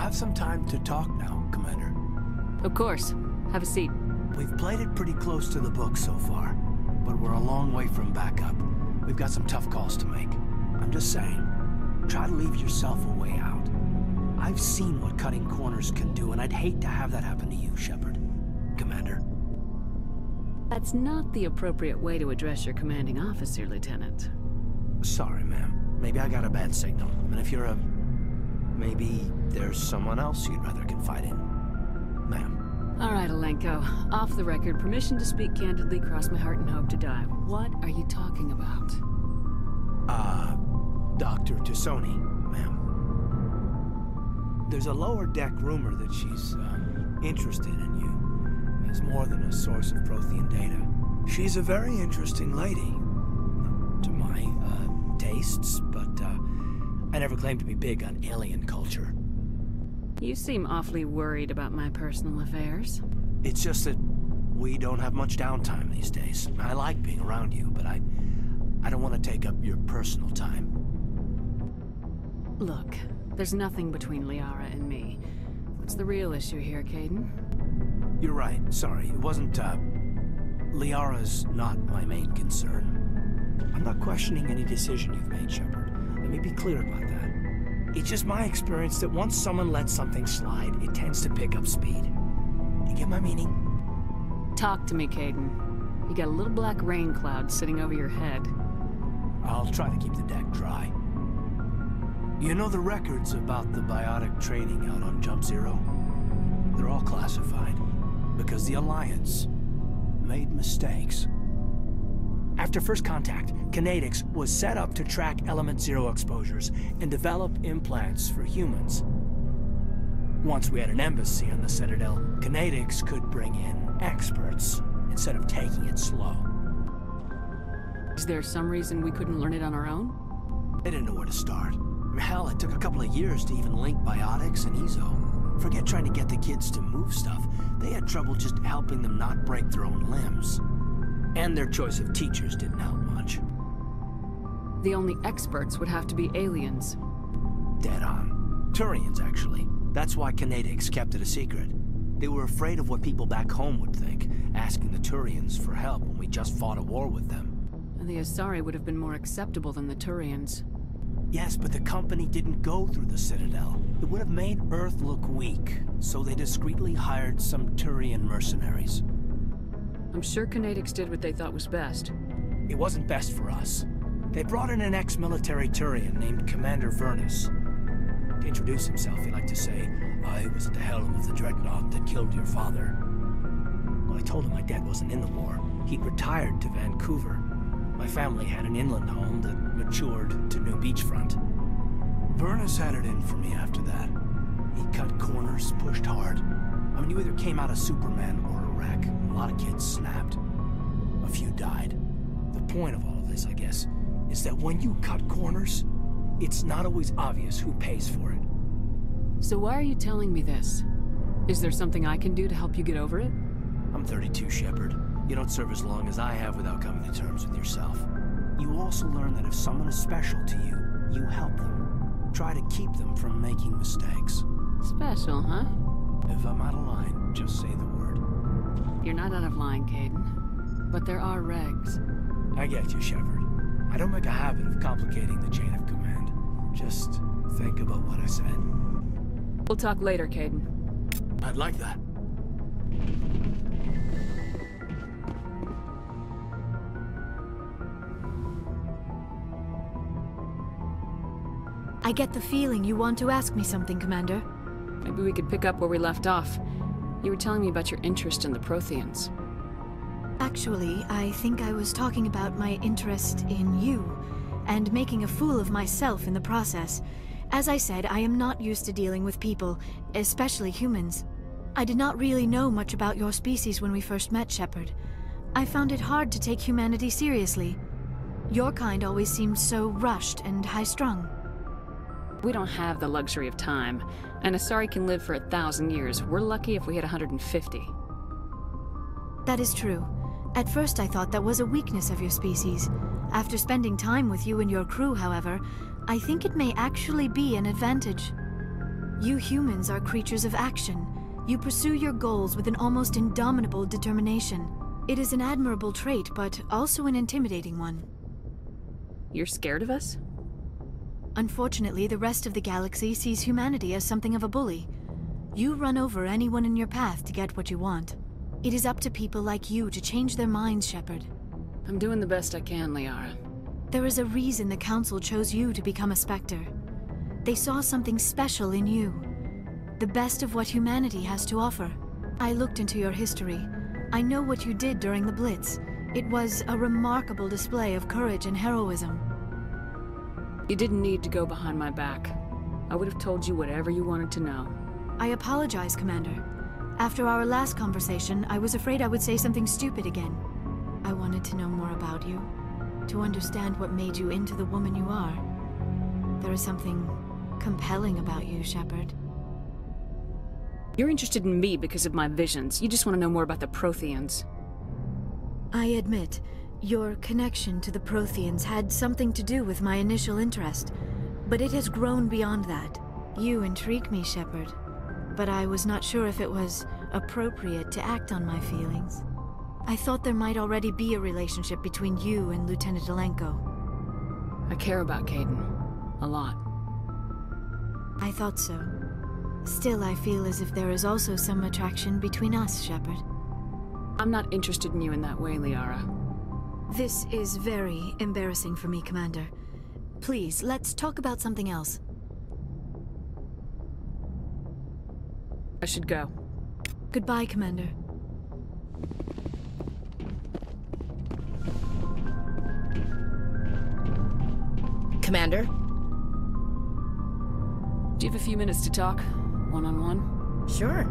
have some time to talk now, Commander? Of course. Have a seat. We've played it pretty close to the book so far, but we're a long way from backup. We've got some tough calls to make. I'm just saying, try to leave yourself a way out. I've seen what cutting corners can do, and I'd hate to have that happen to you, Shepard. Commander. That's not the appropriate way to address your commanding officer, Lieutenant. Sorry, ma'am. Maybe I got a bad signal. And if you're a... maybe there's someone else you'd rather confide in. Ma'am. All right, Alenko. Off the record, permission to speak candidly, cross my heart and hope to die. What are you talking about? Dr. Tassoni, ma'am. There's a lower deck rumor that she's, interested in you as more than a source of Prothean data. She's a very interesting lady. To my, tastes, but, I never claimed to be big on alien culture. You seem awfully worried about my personal affairs. It's just that we don't have much downtime these days. I like being around you, but I don't want to take up your personal time. Look, there's nothing between Liara and me. What's the real issue here, Caden? You're right. Sorry. It wasn't, Liara's not my main concern. I'm not questioning any decision you've made, Shepard. Let me be clear about that. It's just my experience that once someone lets something slide, it tends to pick up speed. You get my meaning? Talk to me, Caden. You got a little black rain cloud sitting over your head. I'll try to keep the deck dry. You know the records about the biotic training out on Jump Zero? They're all classified, because the Alliance made mistakes. After first contact, Kinetics was set up to track Element Zero exposures and develop implants for humans. Once we had an embassy on the Citadel, Kinetics could bring in experts instead of taking it slow. Is there some reason we couldn't learn it on our own? They didn't know where to start. Hell, it took a couple of years to even link biotics and Ezo. Forget trying to get the kids to move stuff. They had trouble just helping them not break their own limbs. And their choice of teachers didn't help much. The only experts would have to be aliens. Dead on. Turians, actually. That's why Kinetics kept it a secret. They were afraid of what people back home would think, asking the Turians for help when we just fought a war with them. And the Asari would have been more acceptable than the Turians. Yes, but the company didn't go through the Citadel. It would have made Earth look weak, so they discreetly hired some Turian mercenaries. I'm sure Kinetics did what they thought was best. It wasn't best for us. They brought in an ex-military Turian named Commander Vernus. To introduce himself, he liked to say, "I was at the helm of the dreadnought that killed your father." Well, I told him my dad wasn't in the war. He'd retired to Vancouver. My family had an inland home that matured to New Beachfront. Vernus had it in for me after that. He cut corners, pushed hard. I mean, you either came out a Superman or a wreck. A lot of kids snapped. A few died. The point of all of this, I guess, is that when you cut corners, it's not always obvious who pays for it. So why are you telling me this? Is there something I can do to help you get over it? I'm 32, Shepard. You don't serve as long as I have without coming to terms with yourself. You also learn that if someone is special to you, you help them. Try to keep them from making mistakes. Special, huh? If I'm out of line, just say the word. You're not out of line, Caden. But there are regs. I get you, Shepard. I don't make a habit of complicating the chain of command. Just think about what I said. We'll talk later, Caden. I'd like that. I get the feeling you want to ask me something, Commander. Maybe we could pick up where we left off. You were telling me about your interest in the Protheans. Actually, I think I was talking about my interest in you, and making a fool of myself in the process. As I said, I am not used to dealing with people, especially humans. I did not really know much about your species when we first met, Shepard. I found it hard to take humanity seriously. Your kind always seemed so rushed and high-strung. We don't have the luxury of time. An Asari can live for 1,000 years. We're lucky if we hit 150. That is true. At first I thought that was a weakness of your species. After spending time with you and your crew, however, I think it may actually be an advantage. You humans are creatures of action. You pursue your goals with an almost indomitable determination. It is an admirable trait, but also an intimidating one. You're scared of us? Unfortunately, the rest of the galaxy sees humanity as something of a bully. You run over anyone in your path to get what you want. It is up to people like you to change their minds, Shepard. I'm doing the best I can, Liara. There is a reason the Council chose you to become a Spectre. They saw something special in you. The best of what humanity has to offer. I looked into your history. I know what you did during the Blitz. It was a remarkable display of courage and heroism. You didn't need to go behind my back. I would have told you whatever you wanted to know. I apologize, Commander. After our last conversation, I was afraid I would say something stupid again. I wanted to know more about you, to understand what made you into the woman you are. There is something compelling about you, Shepard. You're interested in me because of my visions. You just want to know more about the Protheans. I admit, your connection to the Protheans had something to do with my initial interest, but it has grown beyond that. You intrigue me, Shepard, but I was not sure if it was appropriate to act on my feelings. I thought there might already be a relationship between you and Lieutenant Alenko. I care about Kaidan. A lot. I thought so. Still, I feel as if there is also some attraction between us, Shepard. I'm not interested in you in that way, Liara. This is very embarrassing for me, Commander. Please, let's talk about something else. I should go. Goodbye, Commander. Commander? Do you have a few minutes to talk? One-on-one? Sure.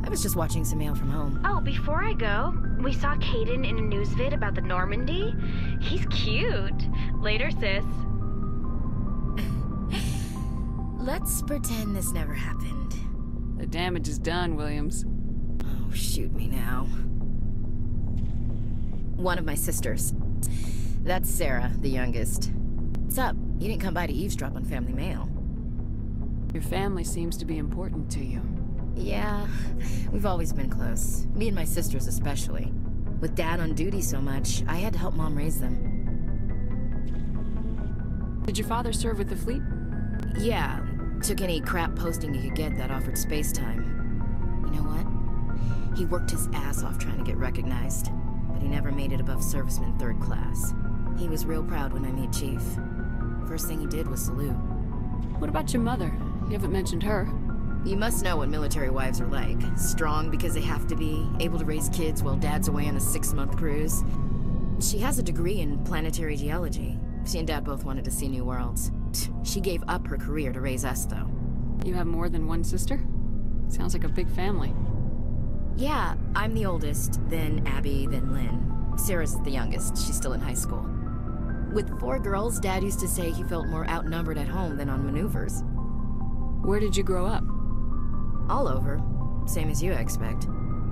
I was just watching some mail from home. Oh, before I go, we saw Kaidan in a news vid about the Normandy. He's cute. Later, sis. Let's pretend this never happened. The damage is done, Williams. Oh, shoot me now. One of my sisters. That's Sarah, the youngest. What's up? You didn't come by to eavesdrop on family mail. Your family seems to be important to you. Yeah, we've always been close. Me and my sisters especially. With Dad on duty so much, I had to help Mom raise them. Did your father serve with the fleet? Yeah, took any crap posting he could get that offered space time. You know what? He worked his ass off trying to get recognized, but he never made it above serviceman 3rd class. He was real proud when I met Chief. First thing he did was salute. What about your mother? You haven't mentioned her. You must know what military wives are like. Strong because they have to be, able to raise kids while Dad's away on a 6-month cruise. She has a degree in planetary geology. She and Dad both wanted to see new worlds. She gave up her career to raise us, though. You have more than one sister? Sounds like a big family. Yeah, I'm the oldest, then Abby, then Lynn. Sarah's the youngest. She's still in high school. With 4 girls, Dad used to say he felt more outnumbered at home than on maneuvers. Where did you grow up? All over. Same as you, I expect.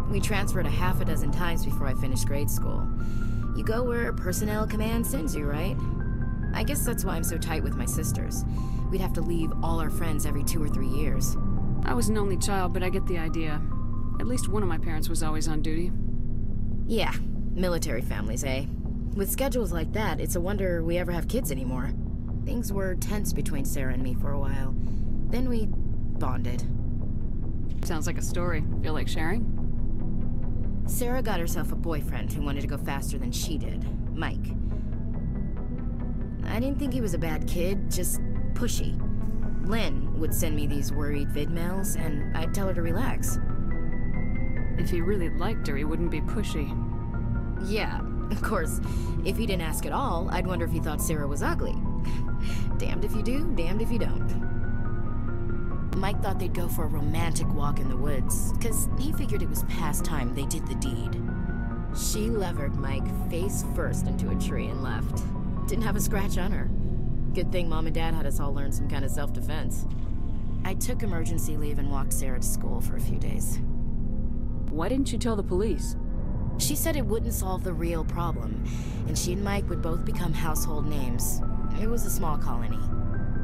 We transferred a half a dozen times before I finished grade school. You go where personnel command sends you, right? I guess that's why I'm so tight with my sisters. We'd have to leave all our friends every 2 or 3 years. I was an only child, but I get the idea. At least one of my parents was always on duty. Yeah, military families, eh? With schedules like that, it's a wonder we ever have kids anymore. Things were tense between Sarah and me for a while. Then we bonded. Sounds like a story. Feel like sharing? Sarah got herself a boyfriend who wanted to go faster than she did, Mike. I didn't think he was a bad kid, just pushy. Lynn would send me these worried vid mails, and I'd tell her to relax. If he really liked her, he wouldn't be pushy. Yeah, of course. If he didn't ask at all, I'd wonder if he thought Sarah was ugly. Damned if you do, damned if you don't. Mike thought they'd go for a romantic walk in the woods, because he figured it was past time they did the deed. She levered Mike face first into a tree and left. Didn't have a scratch on her. Good thing Mom and Dad had us all learn some kind of self-defense. I took emergency leave and walked Sarah to school for a few days. Why didn't you tell the police? She said it wouldn't solve the real problem, and she and Mike would both become household names. It was a small colony.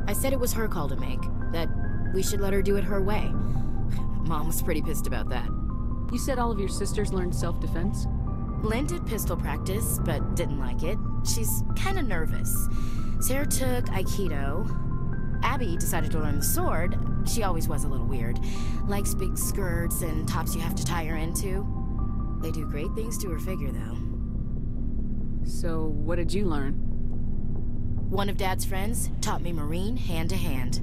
I said it was her call to make, that we should let her do it her way. Mom was pretty pissed about that. You said all of your sisters learned self-defense? Lynn did pistol practice, but didn't like it. She's kinda nervous. Sarah took Aikido. Abby decided to learn the sword. She always was a little weird. Likes big skirts and tops you have to tie her into. They do great things to her figure, though. So, what did you learn? One of Dad's friends taught me Marine hand to hand.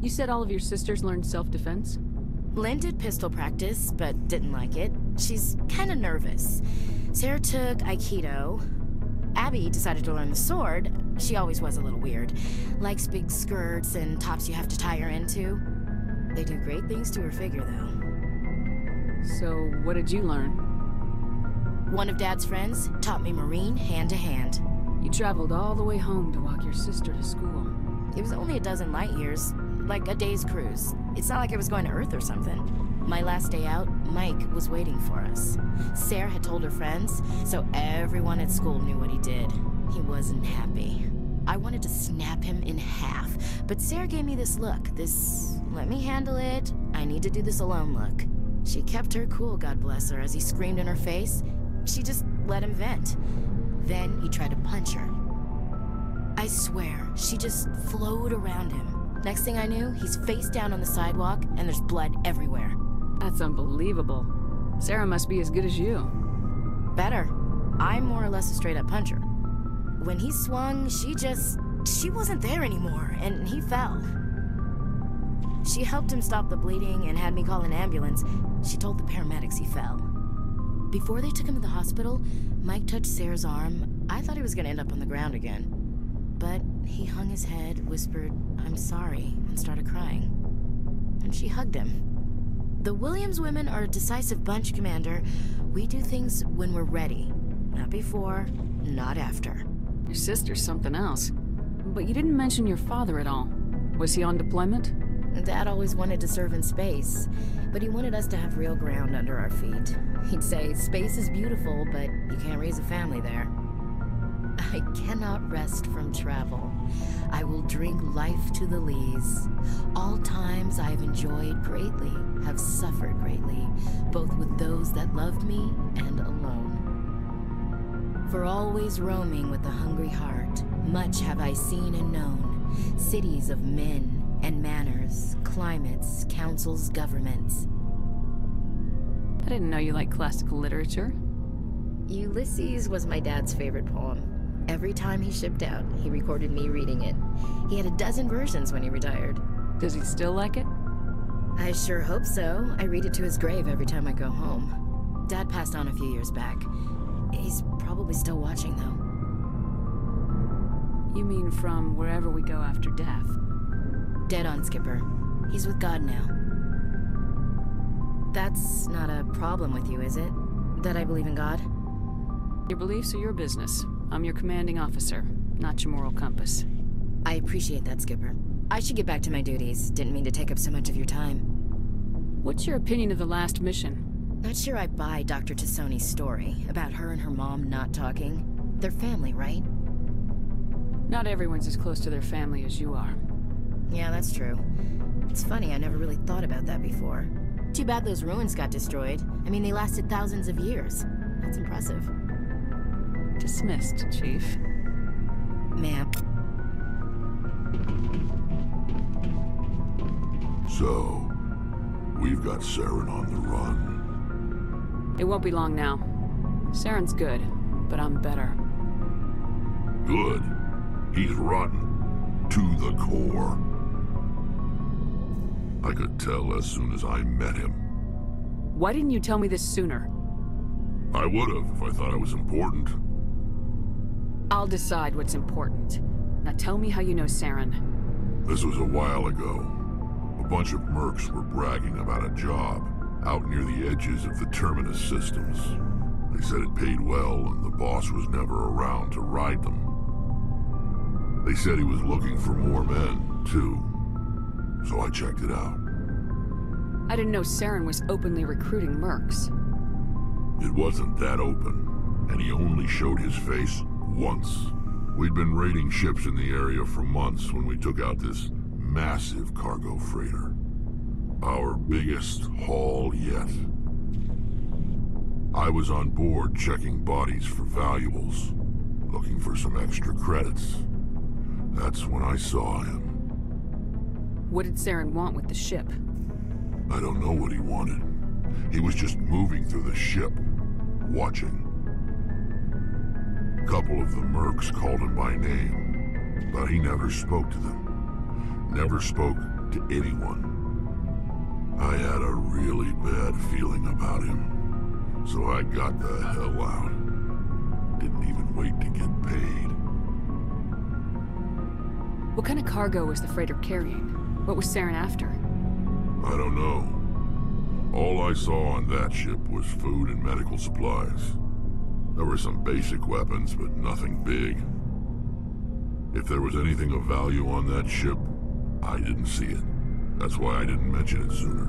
You said all of your sisters learned self-defense? Lynn did pistol practice, but didn't like it. She's kinda nervous. Sarah took Aikido. Abby decided to learn the sword. She always was a little weird. Likes big skirts and tops you have to tie her into. They do great things to her figure, though. So, what did you learn? One of Dad's friends taught me Marine hand to hand. You traveled all the way home to walk your sister to school. It was only a dozen light years, like a day's cruise. It's not like I was going to Earth or something. My last day out, Mike was waiting for us. Sarah had told her friends, so everyone at school knew what he did. He wasn't happy. I wanted to snap him in half, but Sarah gave me this look, this let me handle it, I need to do this alone look. She kept her cool, God bless her, as he screamed in her face. She just let him vent. Then he tried to punch her. I swear, she just flowed around him. Next thing I knew, he's face down on the sidewalk, and there's blood everywhere. That's unbelievable. Sarah must be as good as you. Better. I'm more or less a straight-up puncher. When he swung, she wasn't there anymore, and he fell. She helped him stop the bleeding and had me call an ambulance. She told the paramedics he fell. Before they took him to the hospital, Mike touched Sarah's arm. I thought he was gonna end up on the ground again. But he hung his head, whispered, "I'm sorry," and started crying. And she hugged him. The Williams women are a decisive bunch, Commander. We do things when we're ready. Not before, not after. Your sister's something else. But you didn't mention your father at all. Was he on deployment? Dad always wanted to serve in space, but he wanted us to have real ground under our feet. He'd say, space is beautiful, but you can't raise a family there. I cannot rest from travel. I will drink life to the lees. All times I have enjoyed greatly, have suffered greatly, both with those that loved me and alone. For always roaming with a hungry heart, much have I seen and known, cities of men and manners, climates, councils, governments. I didn't know you liked classical literature. Ulysses was my dad's favorite poem. Every time he shipped out, he recorded me reading it. He had a dozen versions when he retired. Does he still like it? I sure hope so. I read it to his grave every time I go home. Dad passed on a few years back. He's probably still watching, though. You mean from wherever we go after death? Dead on, Skipper. He's with God now. That's not a problem with you, is it? That I believe in God? Your beliefs are your business. I'm your commanding officer, not your moral compass. I appreciate that, Skipper. I should get back to my duties. Didn't mean to take up so much of your time. What's your opinion of the last mission? Not sure I buy Dr. Tassoni's story about her and her mom not talking. They're family, right? Not everyone's as close to their family as you are. Yeah, that's true. It's funny, I never really thought about that before. Too bad those ruins got destroyed. I mean, they lasted thousands of years. That's impressive. Dismissed, Chief. Ma'am. So, we've got Saren on the run. It won't be long now. Saren's good, but I'm better. Good. He's rotten. To the core. I could tell as soon as I met him. Why didn't you tell me this sooner? I would've if I thought it was important. I'll decide what's important. Now tell me how you know Saren. This was a while ago. A bunch of mercs were bragging about a job out near the edges of the Terminus systems. They said it paid well and the boss was never around to ride them. They said he was looking for more men, too. So I checked it out. I didn't know Saren was openly recruiting mercs. It wasn't that open, and he only showed his face once. We'd been raiding ships in the area for months when we took out this massive cargo freighter. Our biggest haul yet. I was on board checking bodies for valuables, looking for some extra credits. That's when I saw him. What did Saren want with the ship? I don't know what he wanted. He was just moving through the ship, watching. A couple of the mercs called him by name, but he never spoke to them. Never spoke to anyone. I had a really bad feeling about him, so I got the hell out. Didn't even wait to get paid. What kind of cargo was the freighter carrying? What was Saren after? I don't know. All I saw on that ship was food and medical supplies. There were some basic weapons, but nothing big. If there was anything of value on that ship, I didn't see it. That's why I didn't mention it sooner.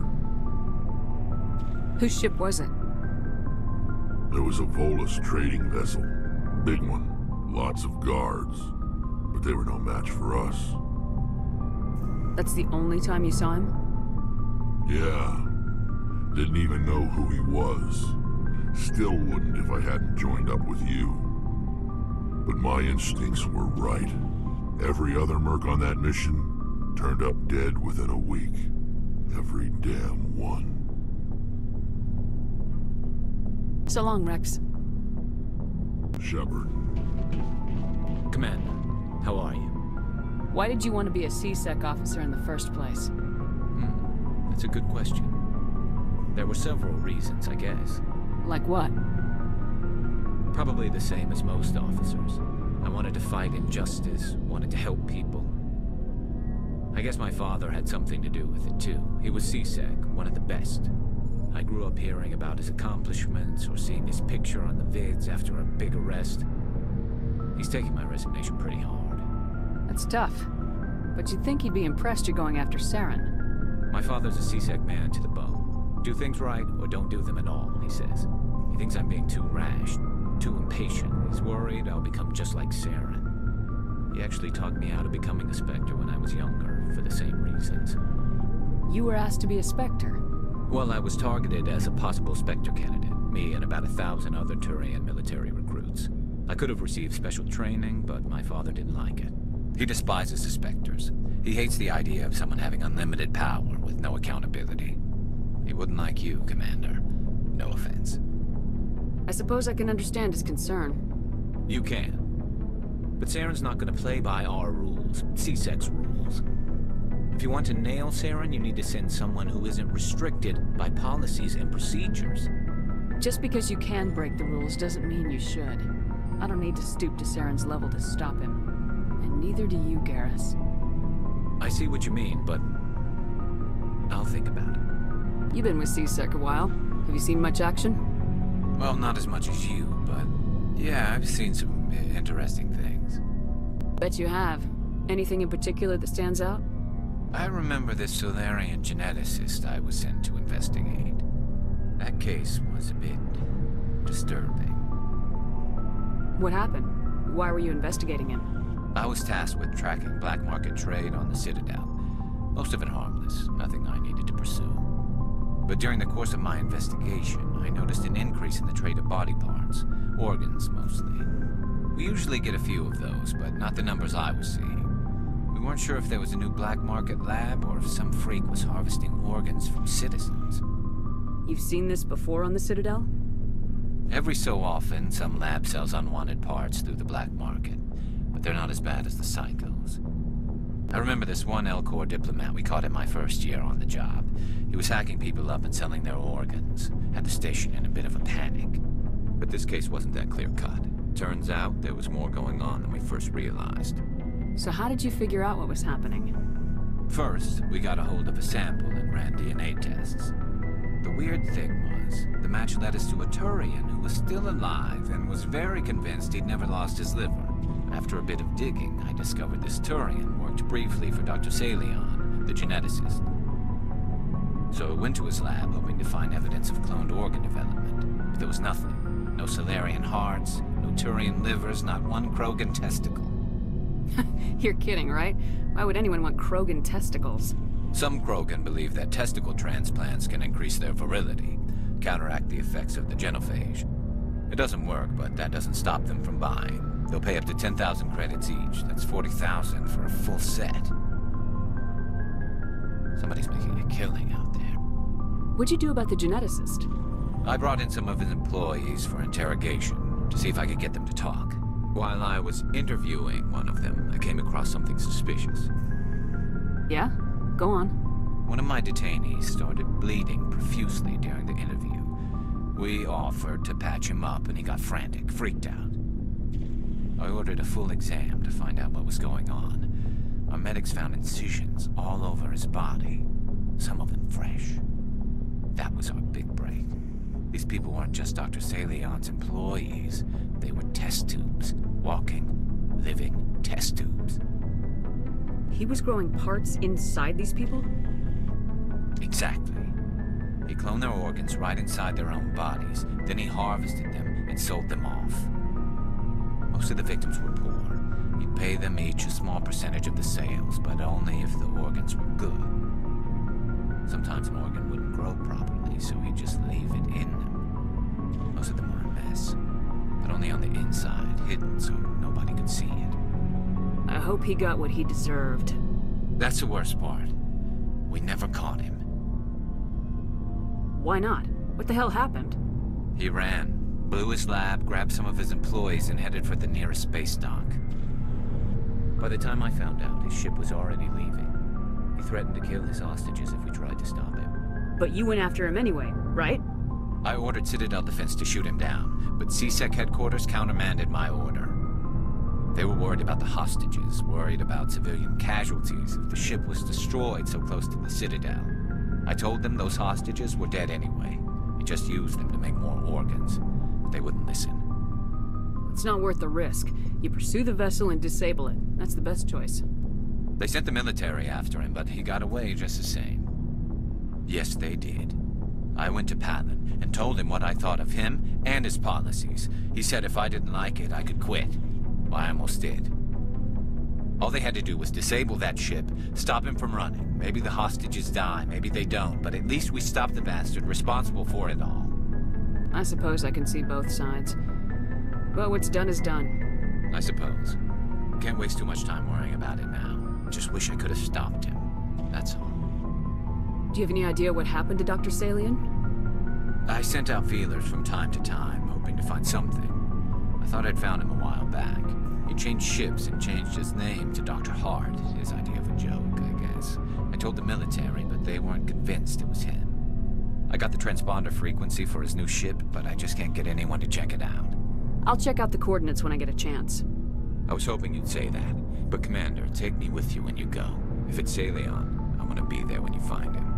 Whose ship was it? There was a Volus trading vessel. Big one. Lots of guards. But they were no match for us. That's the only time you saw him? Yeah. Didn't even know who he was. Still wouldn't if I hadn't joined up with you. But my instincts were right. Every other merc on that mission turned up dead within a week. Every damn one. So long, Rex. Shepard. Commander, how are you? Why did you want to be a C-Sec officer in the first place? That's a good question. There were several reasons, I guess. Like what? Probably the same as most officers. I wanted to fight injustice, wanted to help people. I guess my father had something to do with it too. He was C-Sec, one of the best. I grew up hearing about his accomplishments or seeing his picture on the vids after a big arrest. He's taking my resignation pretty hard. That's tough. But you'd think he'd be impressed you're going after Saren. My father's a C-Sec man to the bone. Do things right or don't do them at all, he says. He thinks I'm being too rash, too impatient. He's worried I'll become just like Saren. He actually talked me out of becoming a Spectre when I was younger, for the same reasons. You were asked to be a Spectre? Well, I was targeted as a possible Spectre candidate, me and about 1,000 other Turian military recruits. I could have received special training, but my father didn't like it. He despises the Spectres. He hates the idea of someone having unlimited power with no accountability. He wouldn't like you, Commander. No offense. I suppose I can understand his concern. You can. But Saren's not going to play by our rules, C-Sec's rules. If you want to nail Saren, you need to send someone who isn't restricted by policies and procedures. Just because you can break the rules doesn't mean you should. I don't need to stoop to Saren's level to stop him. And neither do you, Garrus. I see what you mean, but I'll think about it. You've been with C-Sec a while. Have you seen much action? Well, not as much as you, but yeah, I've seen some interesting things. Bet you have. Anything in particular that stands out? I remember this Solarian geneticist I was sent to investigate. That case was a bit disturbing. What happened? Why were you investigating him? I was tasked with tracking black market trade on the Citadel. Most of it harmless, nothing I needed to pursue. But during the course of my investigation, I noticed an increase in the trade of body parts, organs mostly. We usually get a few of those, but not the numbers I was seeing. We weren't sure if there was a new black market lab or if some freak was harvesting organs from citizens. You've seen this before on the Citadel? Every so often, some lab sells unwanted parts through the black market, but they're not as bad as the psychos. I remember this one L-Corps diplomat we caught in my first year on the job. He was hacking people up and selling their organs. Had the station in a bit of a panic. But this case wasn't that clear-cut. Turns out there was more going on than we first realized. So how did you figure out what was happening? First, we got a hold of a sample and ran DNA tests. The weird thing was, the match led us to a Turian who was still alive and was very convinced he'd never lost his liver. After a bit of digging, I discovered this Turian worked briefly for Dr. Salion, the geneticist. So I went to his lab hoping to find evidence of cloned organ development, but there was nothing. No Solarian hearts, no Turian livers, not one Krogan testicle. You're kidding, right? Why would anyone want Krogan testicles? Some Krogan believe that testicle transplants can increase their virility, counteract the effects of the genophage. It doesn't work, but that doesn't stop them from buying. They'll pay up to 10,000 credits each. That's 40,000 for a full set. Somebody's making a killing out there. What'd you do about the geneticist? I brought in some of his employees for interrogation to see if I could get them to talk. While I was interviewing one of them, I came across something suspicious. Yeah? Go on. One of my detainees started bleeding profusely during the interview. We offered to patch him up, and he got frantic, freaked out. I ordered a full exam to find out what was going on. Our medics found incisions all over his body, some of them fresh. That was our big break. These people weren't just Dr. Salion's employees. They were test tubes. Walking, living test tubes. He was growing parts inside these people? Exactly. He cloned their organs right inside their own bodies. Then he harvested them and sold them off. Most of the victims were poor. He'd pay them each a small percentage of the sales, but only if the organs were good. Sometimes an organ wouldn't grow properly, so he'd just leave it in them. Most of them were a mess, but only on the inside, hidden so nobody could see it. I hope he got what he deserved. That's the worst part. We never caught him. Why not? What the hell happened? He ran, blew his lab, grabbed some of his employees, and headed for the nearest space dock. By the time I found out, his ship was already leaving. He threatened to kill his hostages if we tried to stop him. But you went after him anyway, right? I ordered Citadel Defense to shoot him down, but CSEC headquarters countermanded my order. They were worried about the hostages, worried about civilian casualties if the ship was destroyed so close to the Citadel. I told them those hostages were dead anyway. We just used them to make more organs, but they wouldn't listen. It's not worth the risk. You pursue the vessel and disable it. That's the best choice. They sent the military after him, but he got away just the same. Yes, they did. I went to Palin and told him what I thought of him and his policies. He said if I didn't like it, I could quit. Well, I almost did. All they had to do was disable that ship, stop him from running. Maybe the hostages die, maybe they don't, but at least we stopped the bastard responsible for it all. I suppose I can see both sides. But what's done is done. I suppose. Can't waste too much time worrying about it now. Just wish I could have stopped him. That's all. Do you have any idea what happened to Dr. Salion? I sent out feelers from time to time, hoping to find something. I thought I'd found him a while back. He changed ships and changed his name to Dr. Hart, his idea of a joke, I guess. I told the military, but they weren't convinced it was him. I got the transponder frequency for his new ship, but I just can't get anyone to check it out. I'll check out the coordinates when I get a chance. I was hoping you'd say that. But Commander, take me with you when you go. If it's Salion, I want to be there when you find him.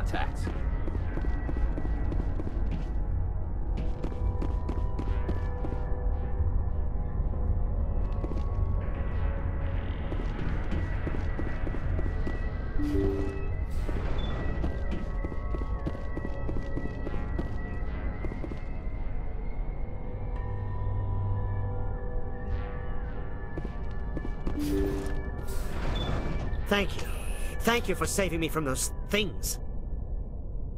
contacts. Thank you. Thank you for saving me from those things.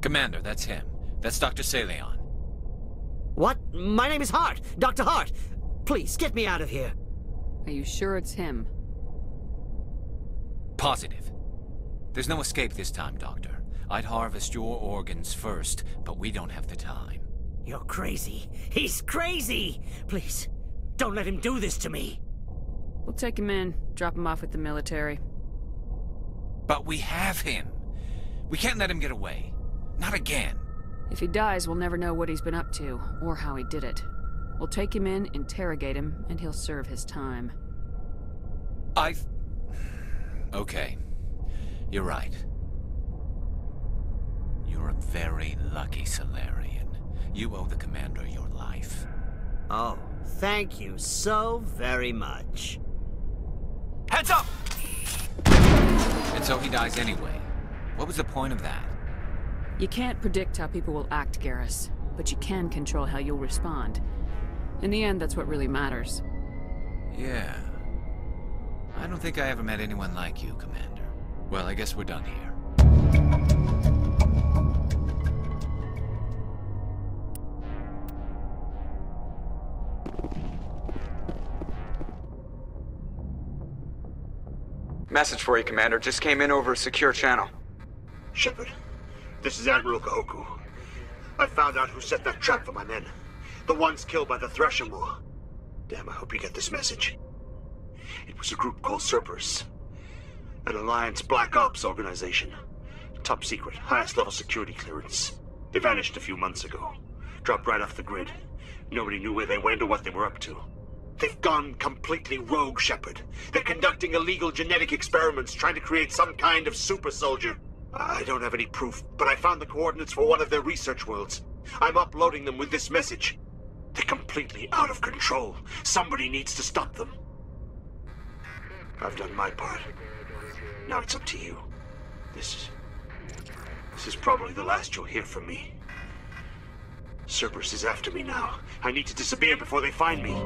Commander, that's him. That's Dr. Saleon. What? My name is Hart. Dr. Hart. Please, get me out of here. Are you sure it's him? Positive. There's no escape this time, Doctor. I'd harvest your organs first, but we don't have the time. You're crazy. He's crazy! Please, don't let him do this to me. We'll take him in, drop him off with the military. But we have him. We can't let him get away. Not again. If he dies, we'll never know what he's been up to, or how he did it. We'll take him in, interrogate him, and he'll serve his time. Okay. You're right. You're a very lucky Solarian. You owe the Commander your life. Oh, thank you so very much. Heads up! And so he dies anyway. What was the point of that? You can't predict how people will act, Garrus, but you can control how you'll respond. In the end, that's what really matters. Yeah. I don't think I ever met anyone like you, Commander. Well, I guess we're done here. Message for you, Commander. Just came in over a secure channel. Shepard, this is Admiral Kahoku. I found out who set that trap for my men. The ones killed by the Thresher War. Damn, I hope you get this message. It was a group called Cerberus. An Alliance Black Ops organization. Top secret, highest level security clearance. They vanished a few months ago. Dropped right off the grid. Nobody knew where they went or what they were up to. They've gone completely rogue, Shepard. They're conducting illegal genetic experiments, trying to create some kind of super soldier. I don't have any proof, but I found the coordinates for one of their research worlds. I'm uploading them with this message. They're completely out of control. Somebody needs to stop them. I've done my part. Now it's up to you. This is probably the last you'll hear from me. Cerberus is after me now. I need to disappear before they find me.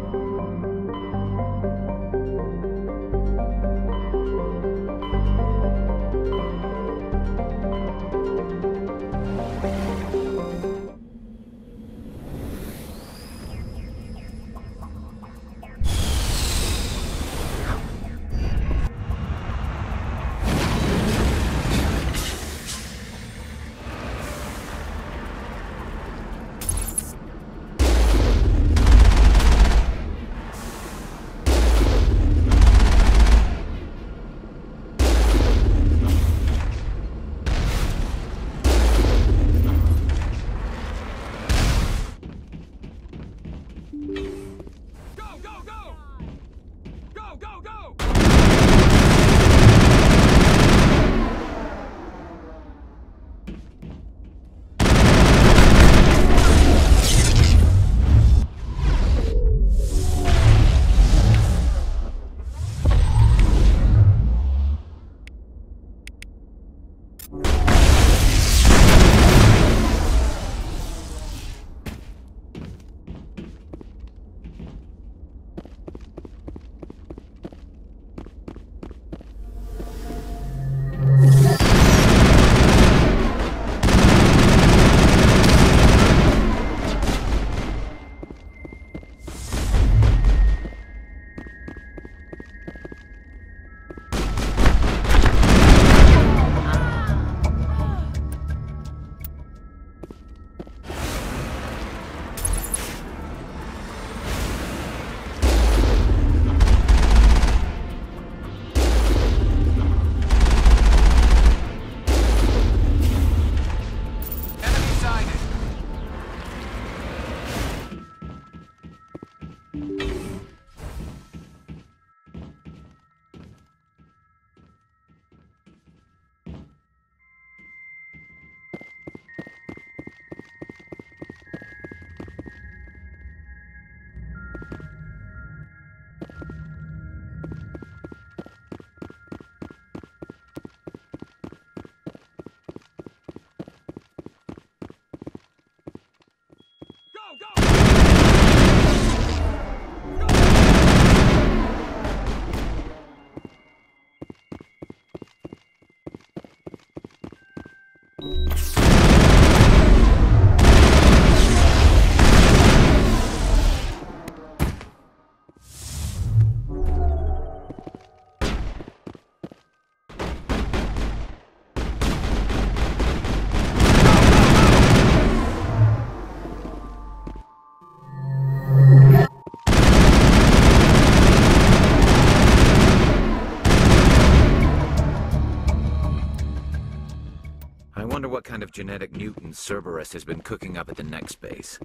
of genetic mutants Cerberus has been cooking up at the next base.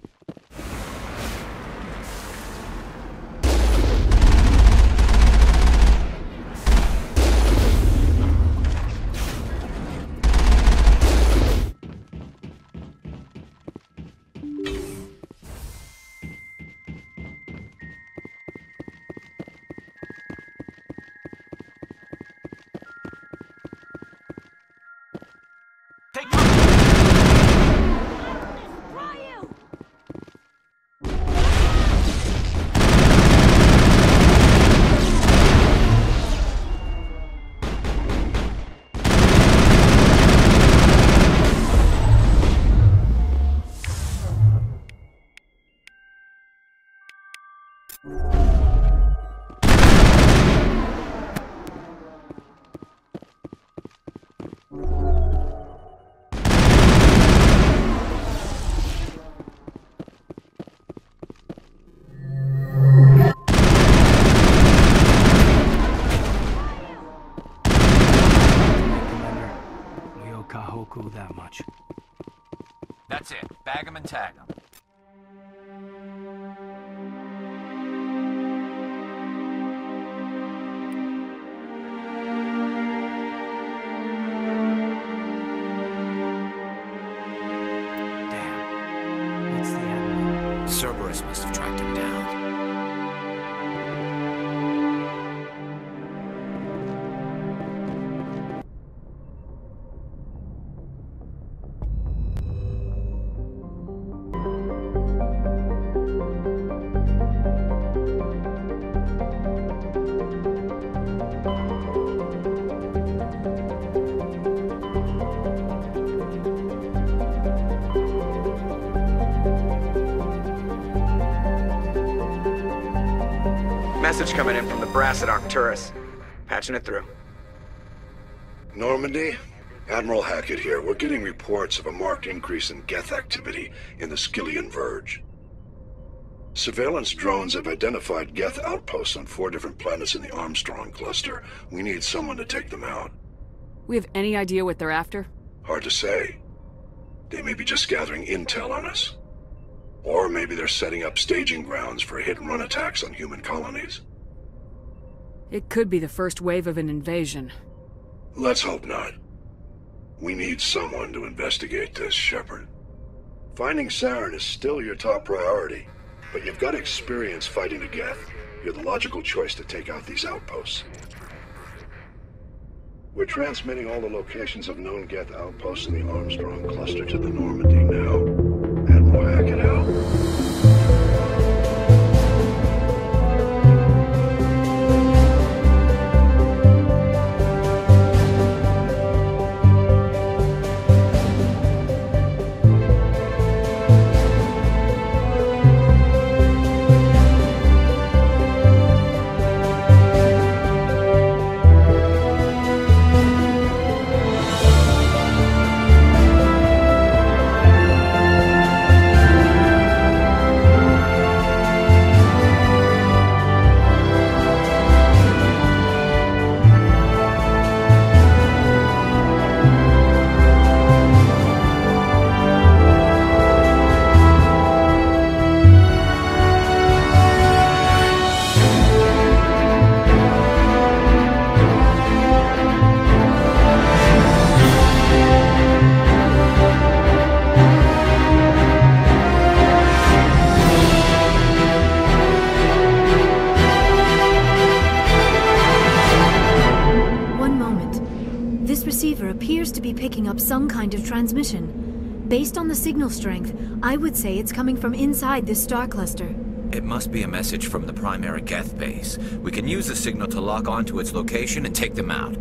That much. That's it. Bag 'em and tag 'em. Damn. It's the Admiral. Cerberus must have tracked him down. Message coming in from the brass at Arcturus. Patching it through. Normandy? Admiral Hackett here. We're getting reports of a marked increase in Geth activity in the Skyllian Verge. Surveillance drones have identified Geth outposts on 4 different planets in the Armstrong cluster. We need someone to take them out. We have any idea what they're after? Hard to say. They may be just gathering intel on us. Or maybe they're setting up staging grounds for hit-and-run attacks on human colonies. It could be the first wave of an invasion. Let's hope not. We need someone to investigate this, Shepard. Finding Saren is still your top priority, but you've got experience fighting the Geth. You're the logical choice to take out these outposts. We're transmitting all the locations of known Geth outposts in the Armstrong cluster to the Normandy now. Admiral Hackett out. Picking up some kind of transmission. Based on the signal strength, I would say it's coming from inside this star cluster. It must be a message from the primary Geth base. We can use the signal to lock onto its location and take them out.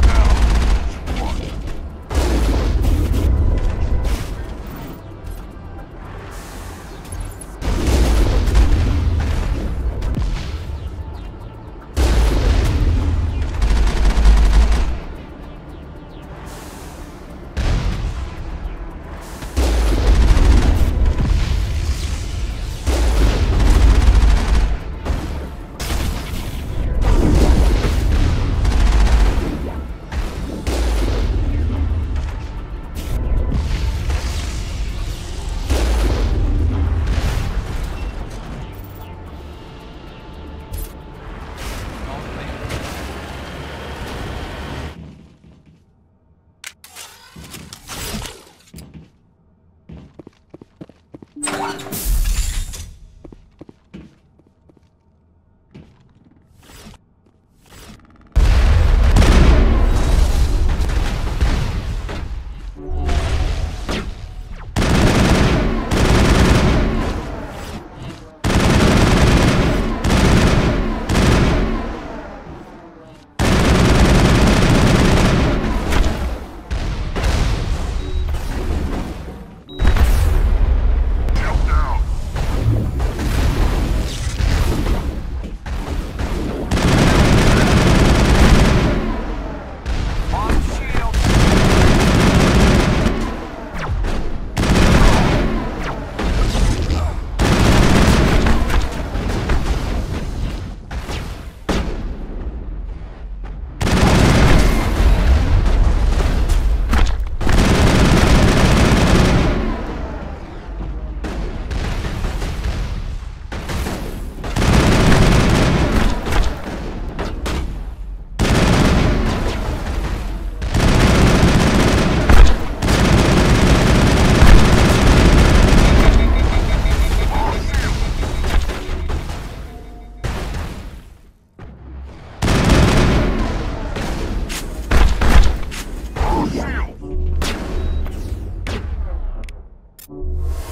Now,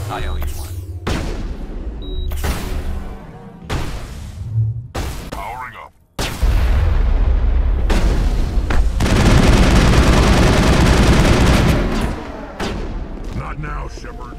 I owe you one. Powering up. Not now, Shepard.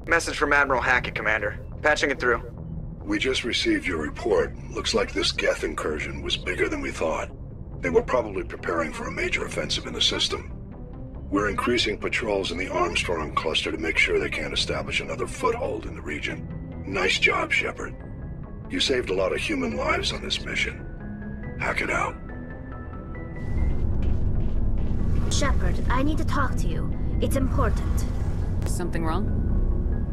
Message from Admiral Hackett, Commander. Patching it through. We just received your report. Looks like this Geth incursion was bigger than we thought. They were probably preparing for a major offensive in the system. We're increasing patrols in the Armstrong cluster to make sure they can't establish another foothold in the region. Nice job, Shepard. You saved a lot of human lives on this mission. Hack it out. Shepard, I need to talk to you. It's important. Something wrong?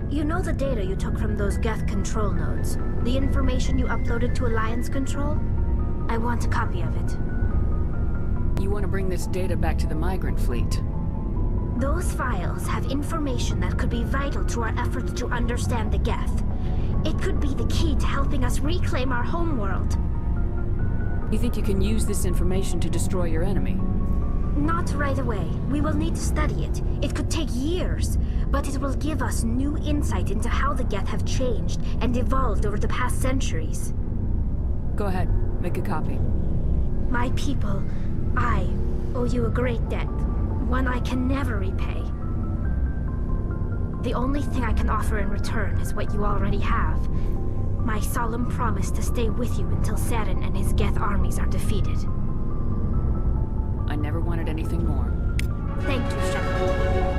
You know the data you took from those Geth control nodes? The information you uploaded to Alliance Control? I want a copy of it. You want to bring this data back to the migrant fleet? Those files have information that could be vital to our efforts to understand the Geth. It could be the key to helping us reclaim our homeworld. You think you can use this information to destroy your enemy? Not right away. We will need to study it. It could take years, but it will give us new insight into how the Geth have changed and evolved over the past centuries. Go ahead, make a copy. My people, I owe you a great debt, one I can never repay. The only thing I can offer in return is what you already have. My solemn promise to stay with you until Saren and his Geth armies are defeated. I never wanted anything more. Thank you, Shepard.